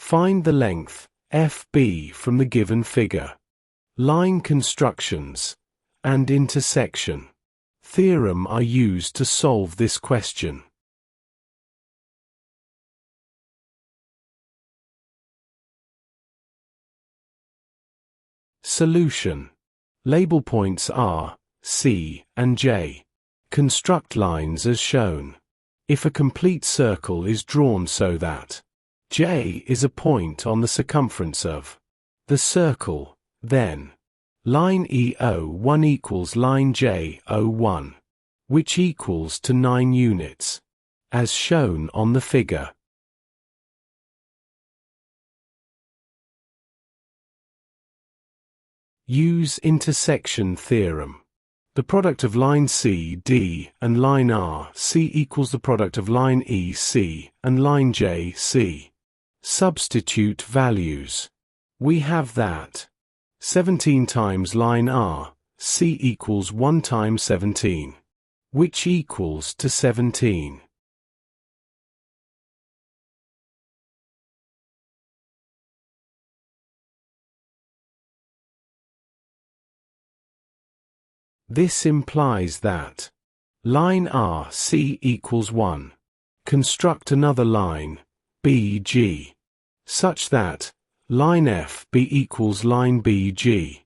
Find the length, FB, from the given figure. Line constructions and intersection theorem are used to solve this question. Solution. Label points R, C, and J. Construct lines as shown. If a complete circle is drawn so that J is a point on the circumference of the circle, then line E01 equals line J01, which equals to 9 units, as shown on the figure. Use intersection theorem. The product of line CD and line RC equals the product of line EC and line JC. Substitute values. We have that 17 times line RC equals 1 times 17, which equals to 17. This implies that line RC equals 1. Construct another line, BG, such that line FB equals line BG.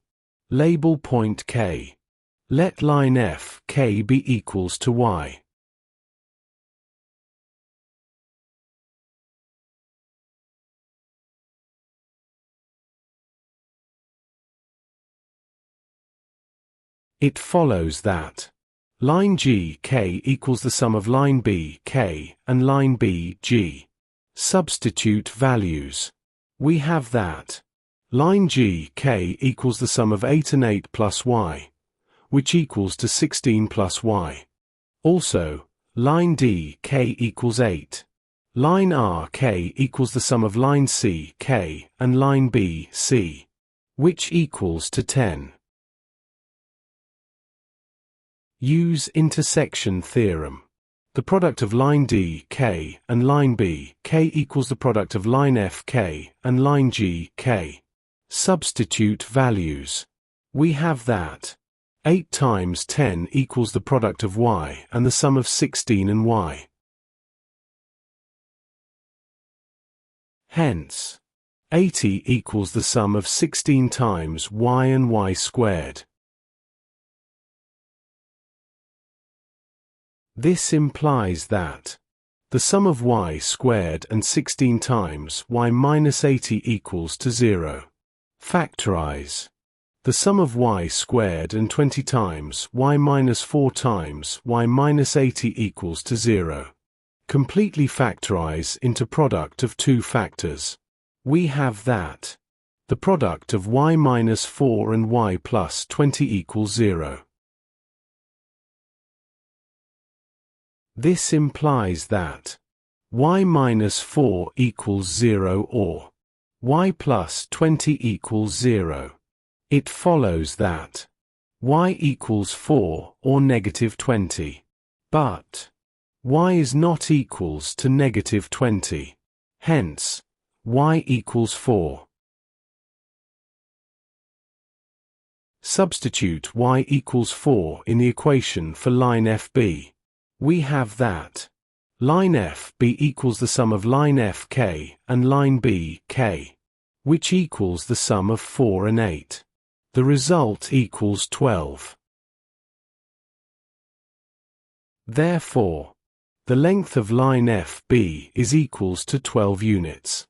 Label point K. Let line FK be equals to Y. It follows that line GK equals the sum of line BK and line BG. Substitute values. We have that line GK equals the sum of 8 and 8 plus Y, which equals to 16 plus Y. Also, line DK equals 8. Line RK equals the sum of line CK and line BC, which equals to 10. Use intersection theorem. The product of line DK and line BK equals the product of line FK and line GK. Substitute values. We have that 8 times 10 equals the product of Y and the sum of 16 and Y. Hence, 80 equals the sum of 16 times Y and Y squared. This implies that the sum of Y squared and 16 times Y minus 80 equals to 0. Factorize. The sum of Y squared and 20 times Y minus 4 times Y minus 80 equals to 0. Completely factorize into product of two factors. We have that the product of Y minus 4 and Y plus 20 equals 0. This implies that Y minus 4 equals 0 or Y plus 20 equals 0. It follows that Y equals 4 or negative 20. But Y is not equals to negative 20. Hence, Y equals 4. Substitute Y equals 4 in the equation for line FB. We have that line FB equals the sum of line FK and line BK, which equals the sum of 4 and 8. The result equals 12. Therefore, the length of line FB is equals to 12 units.